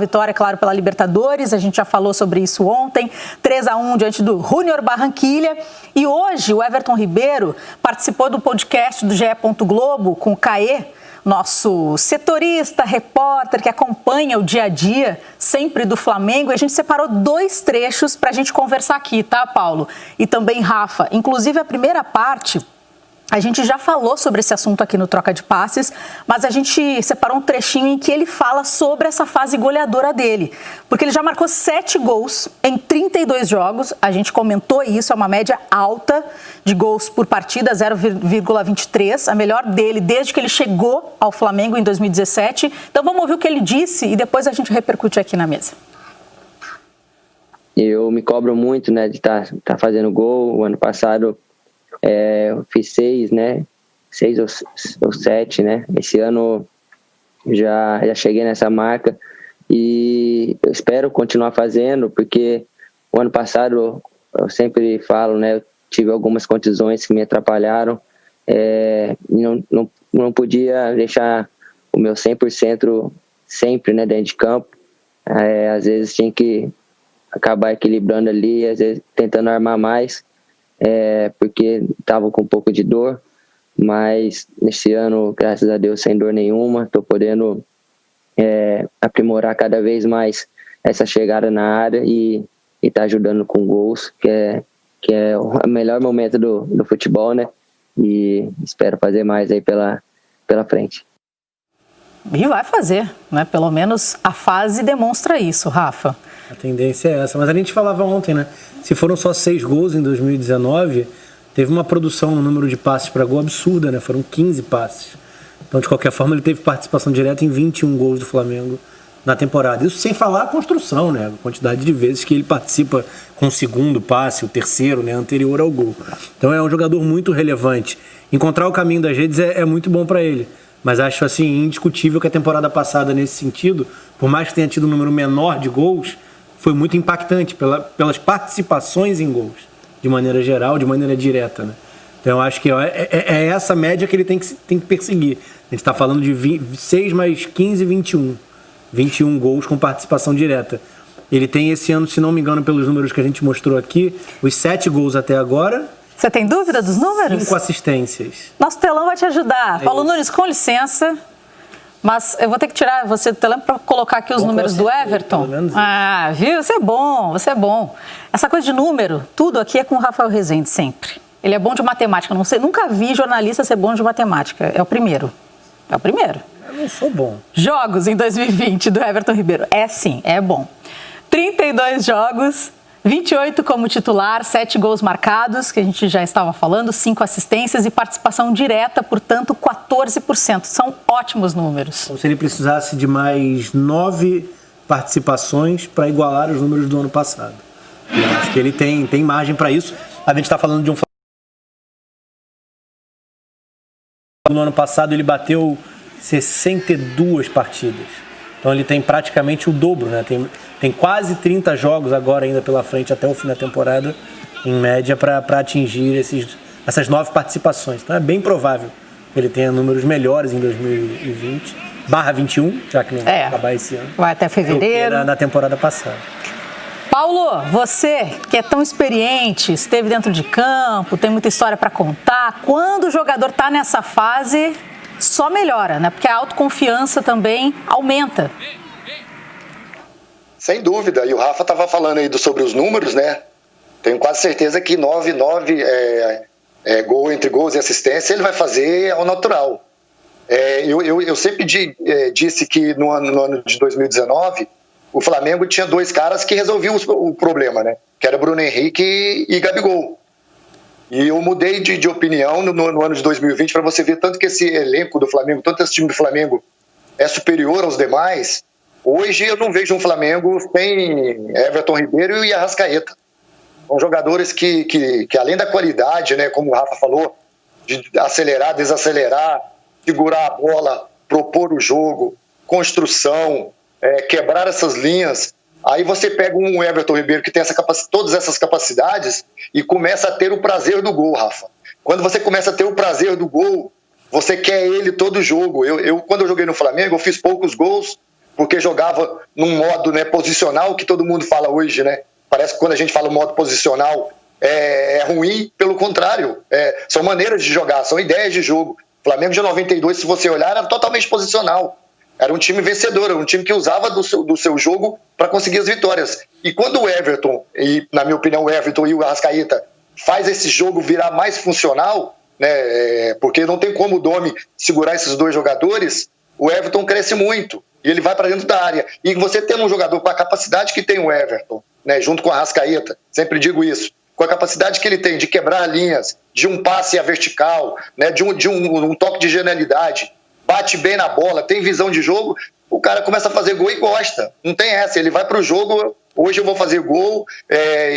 Vitória, claro, pela Libertadores, a gente já falou sobre isso ontem, 3-1 diante do Júnior Barranquilla. E hoje o Everton Ribeiro participou do podcast do GE. Globo com o Caê, nosso setorista, repórter que acompanha o dia a dia sempre do Flamengo. E a gente separou 2 trechos para a gente conversar aqui, tá, Paulo? E também Rafa. Inclusive a primeira parte... A gente já falou sobre esse assunto aqui no Troca de Passes, mas a gente separou um trechinho em que ele fala sobre essa fase goleadora dele. Porque ele já marcou 7 gols em 32 jogos, a gente comentou isso, é uma média alta de gols por partida, 0,23, a melhor dele desde que ele chegou ao Flamengo em 2017. Então vamos ouvir o que ele disse e depois a gente repercute aqui na mesa. Eu me cobro muito, né, de estar fazendo gol. O ano passado... eu fiz 6, né? 6 ou 7, né? Esse ano já cheguei nessa marca e eu espero continuar fazendo, porque o ano passado, eu sempre falo, né? Eu tive algumas contusões que me atrapalharam e não podia deixar o meu 100% sempre, né, dentro de campo. Às vezes tinha que acabar equilibrando ali, às vezes tentando armar mais. Porque estava com um pouco de dor, mas nesse ano, graças a Deus, sem dor nenhuma, estou podendo aprimorar cada vez mais essa chegada na área e tá ajudando com gols, que é o melhor momento do futebol, né? E espero fazer mais aí pela frente. E vai fazer, né? Pelo menos a fase demonstra isso, Rafa. A tendência é essa, mas a gente falava ontem, né? Se foram só 6 gols em 2019, teve uma produção no número de passes para gol absurda, né? Foram 15 passes. Então, de qualquer forma, ele teve participação direta em 21 gols do Flamengo na temporada. Isso sem falar a construção, né? A quantidade de vezes que ele participa com o segundo passe, o terceiro, né? Anterior ao gol. Então, é um jogador muito relevante. Encontrar o caminho das redes é muito bom para ele. Mas acho, assim, indiscutível que a temporada passada, nesse sentido, por mais que tenha tido um número menor de gols, foi muito impactante pelas participações em gols, de maneira geral, de maneira direta, né? Então eu acho que é essa média que ele tem que perseguir. A gente está falando de 6 mais 15, 21. 21 gols com participação direta. Ele tem esse ano, se não me engano, pelos números que a gente mostrou aqui, os 7 gols até agora. Você tem dúvida dos números? 5 assistências. Nosso telão vai te ajudar. Paulo Nunes, com licença. Mas eu vou ter que tirar você do telão para colocar aqui os números do Everton. Viu? Você é bom. Essa coisa de número, tudo aqui é com o Rafael Rezende sempre. Ele é bom de matemática. Nunca vi jornalista ser bom de matemática. É o primeiro. Eu não sou bom. Jogos em 2020 do Everton Ribeiro. Sim, é bom. 32 jogos, 28 como titular, 7 gols marcados, que a gente já estava falando, 5 assistências e participação direta, portanto, 14%. São ótimos números. Então, se ele precisasse de mais 9 participações para igualar os números do ano passado. Eu acho que ele tem margem para isso. A gente está falando de um... No ano passado ele bateu 62 partidas. Então ele tem praticamente o dobro, né? Tem quase 30 jogos agora ainda pela frente até o fim da temporada, em média, para atingir essas 9 participações. Então é bem provável que ele tenha números melhores em 2020/21, já que não vai acabar esse ano. Vai até fevereiro. Na temporada passada. Paulo, você que é tão experiente, esteve dentro de campo, tem muita história para contar. Quando o jogador está nessa fase, só melhora, né? Porque a autoconfiança também aumenta. Sem dúvida, e o Rafa estava falando aí sobre os números, né? Tenho quase certeza que 9 gol entre gols e assistência ele vai fazer ao natural. Eu sempre disse que no ano de 2019 o Flamengo tinha 2 caras que resolviam o problema, né? Que era Bruno Henrique e Gabigol. E eu mudei de opinião no ano de 2020 para você ver tanto que esse elenco do Flamengo, tanto esse time do Flamengo é superior aos demais. Hoje eu não vejo um Flamengo sem Everton Ribeiro e Arrascaeta. São jogadores que além da qualidade, né, como o Rafa falou, de acelerar, desacelerar, segurar a bola, propor o jogo, construção, quebrar essas linhas. Aí você pega um Everton Ribeiro que tem todas essas capacidades e começa a ter o prazer do gol, Rafa. Quando você começa a ter o prazer do gol, você quer ele todo jogo. Quando eu joguei no Flamengo, eu fiz poucos gols, porque jogava num modo, né, posicional, que todo mundo fala hoje, né? Parece que quando a gente fala modo posicional é ruim, pelo contrário, são maneiras de jogar, são ideias de jogo. O Flamengo de 92, se você olhar, era totalmente posicional. Era um time vencedor, era um time que usava do seu jogo para conseguir as vitórias. E quando o Everton, e na minha opinião o Everton e o Arrascaeta, faz esse jogo virar mais funcional, né, porque não tem como o Domi segurar esses dois jogadores, o Everton cresce muito e ele vai para dentro da área. E você tendo um jogador com a capacidade que tem o Everton, né, junto com o Arrascaeta, sempre digo isso, com a capacidade que ele tem de quebrar linhas, de um passe à vertical, né, de um toque de genialidade, bate bem na bola, tem visão de jogo, o cara começa a fazer gol e gosta. Não tem essa, ele vai pro jogo, hoje eu vou fazer gol.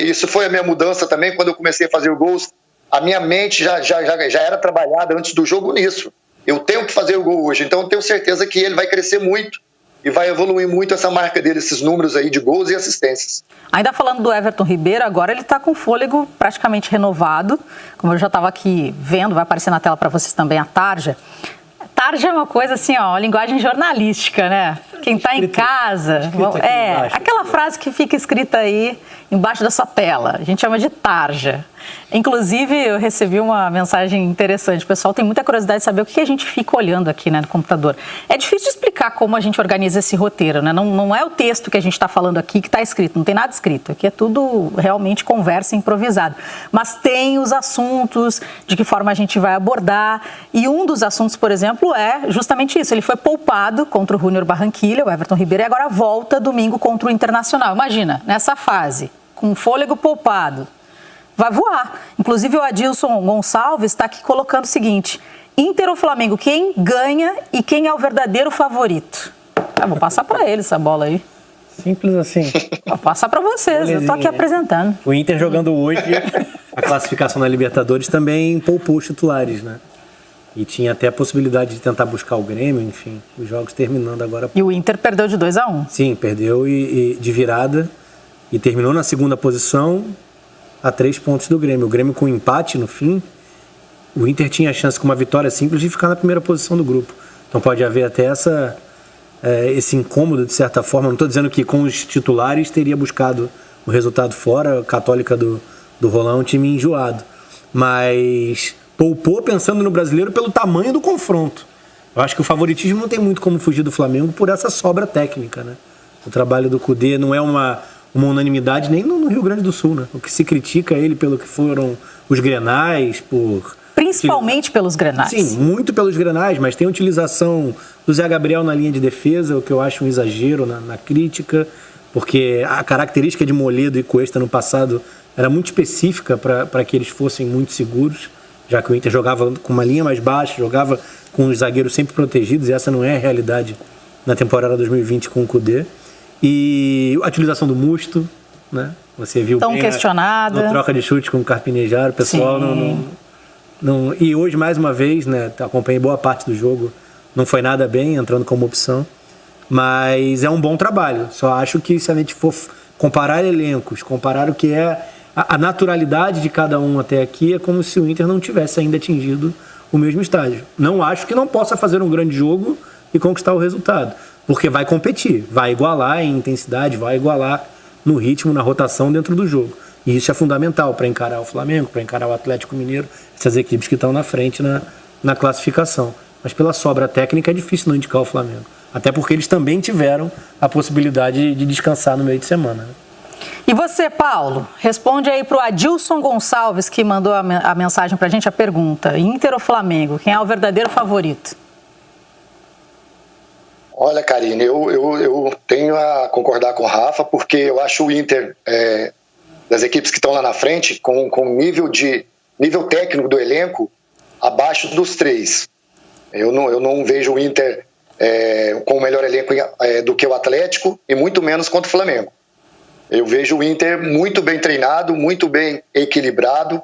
Isso foi a minha mudança também, quando eu comecei a fazer gols. A minha mente já era trabalhada antes do jogo nisso. Eu tenho que fazer o gol hoje, então eu tenho certeza que ele vai crescer muito e vai evoluir muito essa marca dele, esses números aí de gols e assistências. Ainda falando do Everton Ribeiro, agora ele está com fôlego praticamente renovado, como eu já estava aqui vendo, vai aparecer na tela para vocês também a tarja. Tarja é uma coisa assim, ó, uma linguagem jornalística, né? Quem está em casa, aquela frase que fica escrita aí embaixo da sua tela, a gente chama de tarja. Inclusive, eu recebi uma mensagem interessante. O pessoal tem muita curiosidade de saber o que a gente fica olhando aqui, né, no computador. É difícil explicar como a gente organiza esse roteiro, né? Não é o texto que a gente está falando aqui que está escrito, não tem nada escrito. Aqui é tudo realmente conversa improvisada. Mas tem os assuntos, de que forma a gente vai abordar. E um dos assuntos, por exemplo, é justamente isso. Ele foi poupado contra o Júnior Barranquilla, o Everton Ribeiro, e agora volta domingo contra o Internacional. Imagina, nessa fase, com fôlego poupado, vai voar. Inclusive o Adilson Gonçalves está aqui colocando o seguinte: Inter ou Flamengo, quem ganha e quem é o verdadeiro favorito? Vou passar para ele essa bola aí. Simples assim. Vou passar para vocês, eu estou aqui apresentando. O Inter jogando hoje a classificação na Libertadores também poupou os titulares, né? E tinha até a possibilidade de tentar buscar o Grêmio, enfim, os jogos terminando agora. E o Inter perdeu de 2-1. Sim, perdeu e de virada e terminou na segunda posição, a 3 pontos do Grêmio. O Grêmio com empate no fim, o Inter tinha a chance com uma vitória simples de ficar na primeira posição do grupo. Então pode haver até esse incômodo, de certa forma. Não estou dizendo que com os titulares teria buscado o resultado fora. A Católica do Rolão é um time enjoado. Mas poupou pensando no brasileiro pelo tamanho do confronto. Eu acho que o favoritismo não tem muito como fugir do Flamengo por essa sobra técnica, né? O trabalho do Kudê não é uma unanimidade nem no Rio Grande do Sul, né? O que se critica ele pelo que foram os grenais, principalmente pelos grenais. Sim, muito pelos grenais, mas tem a utilização do Zé Gabriel na linha de defesa, o que eu acho um exagero na crítica, porque a característica de Moledo e Cuesta no passado era muito específica para que eles fossem muito seguros, já que o Inter jogava com uma linha mais baixa, jogava com os zagueiros sempre protegidos, e essa não é a realidade na temporada 2020 com o Kudê. E a utilização do Musto, né? Você viu tão questionada na troca de chute com o Carpinejar, o pessoal não. E hoje, mais uma vez, né? Acompanhei boa parte do jogo, não foi nada bem, entrando como opção, mas é um bom trabalho. Só acho que se a gente for comparar elencos, comparar o que é a naturalidade de cada um até aqui, é como se o Inter não tivesse ainda atingido o mesmo estágio. Não acho que não possa fazer um grande jogo e conquistar o resultado, porque vai competir, vai igualar em intensidade, vai igualar no ritmo, na rotação dentro do jogo. E isso é fundamental para encarar o Flamengo, para encarar o Atlético Mineiro, essas equipes que estão na frente na classificação. Mas pela sobra técnica é difícil não indicar o Flamengo. Até porque eles também tiveram a possibilidade de descansar no meio de semana, né? E você, Paulo, responde aí para o Adilson Gonçalves, que mandou a mensagem para a gente, a pergunta: Inter ou Flamengo, quem é o verdadeiro favorito? Olha, Karine, eu tenho a concordar com o Rafa, porque eu acho o Inter, das equipes que estão lá na frente, com nível técnico do elenco, abaixo dos 3. Eu não vejo o Inter com o melhor elenco do que o Atlético, e muito menos contra o Flamengo. Eu vejo o Inter muito bem treinado, muito bem equilibrado.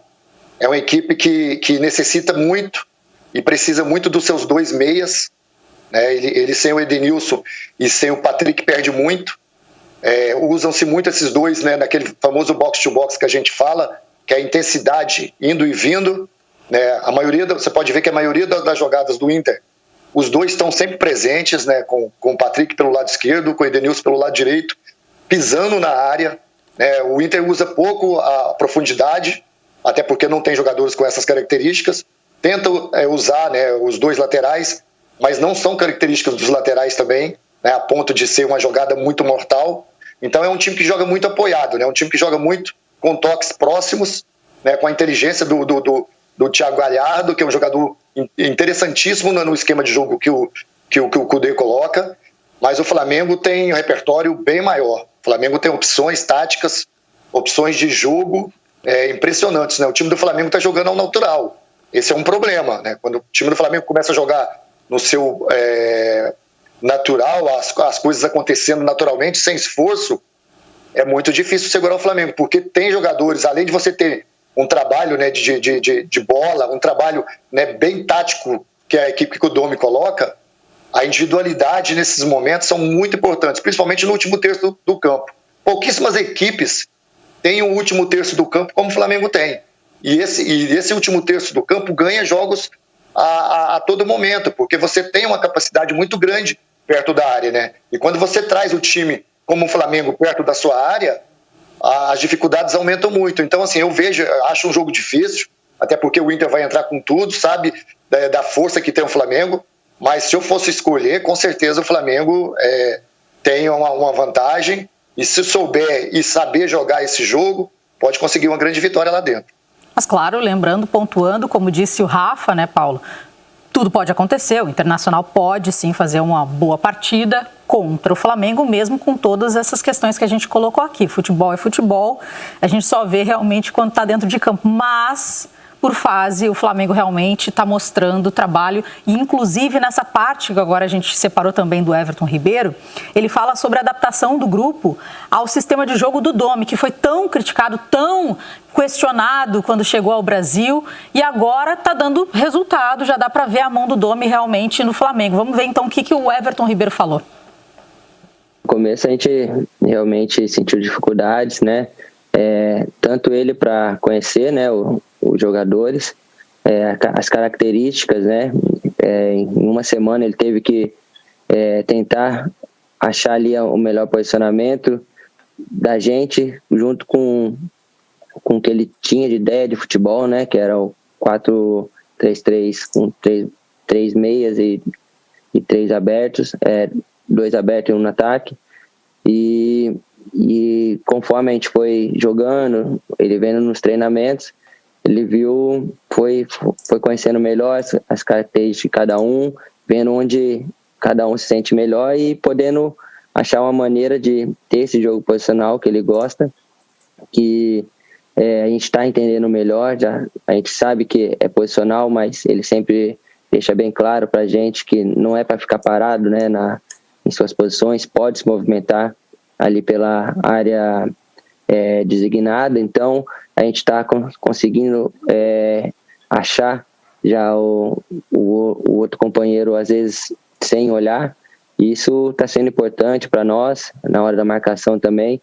É uma equipe que necessita muito e precisa muito dos seus 2 meias. Ele sem o Edenilson e sem o Patrick perde muito. Usam-se muito esses dois, né, naquele famoso box-to-box que a gente fala, que é a intensidade indo e vindo. A maioria, você pode ver que a maioria das jogadas do Inter os dois estão sempre presentes, né, com o Patrick pelo lado esquerdo, com o Edenilson pelo lado direito, pisando na área. Né, o Inter usa pouco a profundidade, até porque não tem jogadores com essas características. Tenta usar, né, os dois laterais, mas não são características dos laterais também, né, a ponto de ser uma jogada muito mortal. Então é um time que joga muito apoiado, né, um time que joga muito com toques próximos, né, com a inteligência do Thiago Galhardo, que é um jogador interessantíssimo no esquema de jogo que o Kudê coloca, mas o Flamengo tem um repertório bem maior. O Flamengo tem opções táticas, opções de jogo impressionantes. Né? O time do Flamengo está jogando ao natural. Esse é um problema. Né? Quando o time do Flamengo começa a jogar no seu natural, as coisas acontecendo naturalmente, sem esforço, é muito difícil segurar o Flamengo, porque tem jogadores, além de você ter um trabalho, né, de bola, um trabalho, né, bem tático que a equipe que o Domi coloca, a individualidade nesses momentos são muito importantes, principalmente no último terço do campo. Pouquíssimas equipes têm o último terço do campo como o Flamengo tem. E esse último terço do campo ganha jogos a todo momento, porque você tem uma capacidade muito grande perto da área, né? E quando você traz o time como o Flamengo perto da sua área, as dificuldades aumentam muito. Então, assim, acho um jogo difícil, até porque o Inter vai entrar com tudo, sabe da força que tem o Flamengo, mas se eu fosse escolher, com certeza o Flamengo tem uma vantagem, e se souber e saber jogar esse jogo, pode conseguir uma grande vitória lá dentro. Mas claro, lembrando, pontuando, como disse o Rafa, né, Paulo, tudo pode acontecer, o Internacional pode sim fazer uma boa partida contra o Flamengo, mesmo com todas essas questões que a gente colocou aqui. Futebol é futebol, a gente só vê realmente quando está dentro de campo, mas por fase o Flamengo realmente está mostrando trabalho, e inclusive nessa parte que agora a gente separou também do Everton Ribeiro, ele fala sobre a adaptação do grupo ao sistema de jogo do Domi, que foi tão criticado, tão questionado quando chegou ao Brasil, e agora está dando resultado, já dá para ver a mão do Domi realmente no Flamengo. Vamos ver então o que o Everton Ribeiro falou. No começo a gente realmente sentiu dificuldades, né? Tanto ele para conhecer, né, os jogadores, as características, né? Em uma semana ele teve que tentar achar ali o melhor posicionamento da gente, junto com o que ele tinha de ideia de futebol, né? Que era o 4-3-3 com 3 meias e 3 abertos, 2 abertos e 1 no ataque. E conforme a gente foi jogando, ele vendo nos treinamentos, ele viu, foi conhecendo melhor as características de cada um, vendo onde cada um se sente melhor e podendo achar uma maneira de ter esse jogo posicional que ele gosta, que a gente está entendendo melhor. A gente sabe que é posicional, mas ele sempre deixa bem claro para a gente que não é para ficar parado, né, em suas posições, pode se movimentar ali pela área designada. Então a gente está conseguindo achar já o outro companheiro, às vezes sem olhar, e isso está sendo importante para nós na hora da marcação também.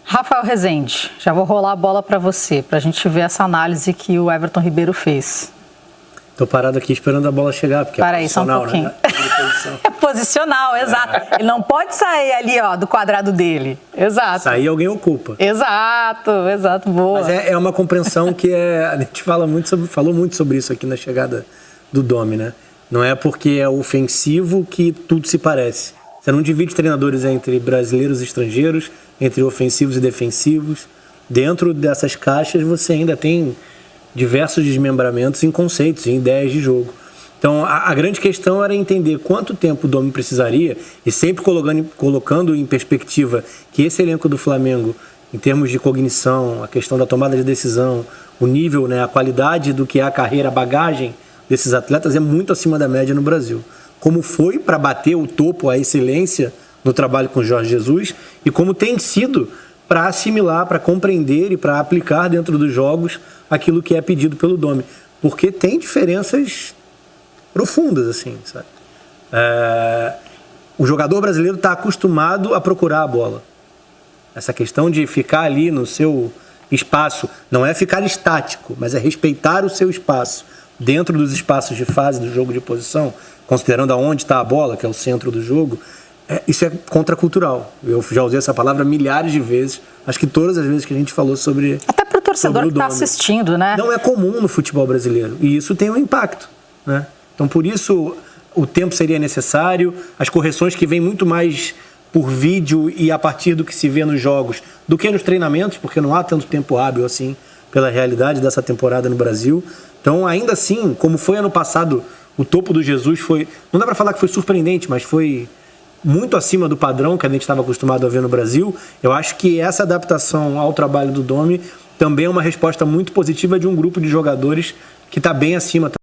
Rafael Rezende, já vou rolar a bola para você, para a gente ver essa análise que o Everton Ribeiro fez. Tô parado aqui esperando a bola chegar, porque para aí, só um pouquinho. Né? É posicional, exato. Ele não pode sair ali, do quadrado dele. Exato. Sair alguém ocupa. Exato, boa. Mas é uma compreensão que a gente falou muito sobre isso aqui na chegada do Domi, né? Não é porque é ofensivo que tudo se parece. Você não divide treinadores entre brasileiros e estrangeiros, entre ofensivos e defensivos. Dentro dessas caixas você ainda tem diversos desmembramentos em conceitos, em ideias de jogo. Então, a grande questão era entender quanto tempo o Domi precisaria, e sempre colocando em perspectiva que esse elenco do Flamengo, em termos de cognição, a questão da tomada de decisão, o nível, né, a qualidade do que é a carreira, a bagagem desses atletas é muito acima da média no Brasil. Como foi para bater o topo, a excelência no trabalho com o Jorge Jesus, e como tem sido para assimilar, para compreender e para aplicar dentro dos jogos aquilo que é pedido pelo Domi. Porque tem diferenças profundas, assim, sabe? O jogador brasileiro está acostumado a procurar a bola. Essa questão de ficar ali no seu espaço, não é ficar estático, mas é respeitar o seu espaço. dentro dos espaços de fase do jogo de posição, considerando aonde está a bola, que é o centro do jogo, isso é contracultural. Eu já usei essa palavra milhares de vezes, acho que todas as vezes que a gente falou sobre... Até para o torcedor que está assistindo, né? Não é comum no futebol brasileiro, e isso tem um impacto, né? Então, por isso, o tempo seria necessário, as correções que vêm muito mais por vídeo e a partir do que se vê nos jogos, do que nos treinamentos, porque não há tanto tempo hábil assim, pela realidade dessa temporada no Brasil. Então, ainda assim, como foi ano passado, o topo do Jesus foi... Não dá para falar que foi surpreendente, mas foi muito acima do padrão que a gente estava acostumado a ver no Brasil. Eu acho que essa adaptação ao trabalho do Domi também é uma resposta muito positiva de um grupo de jogadores que está bem acima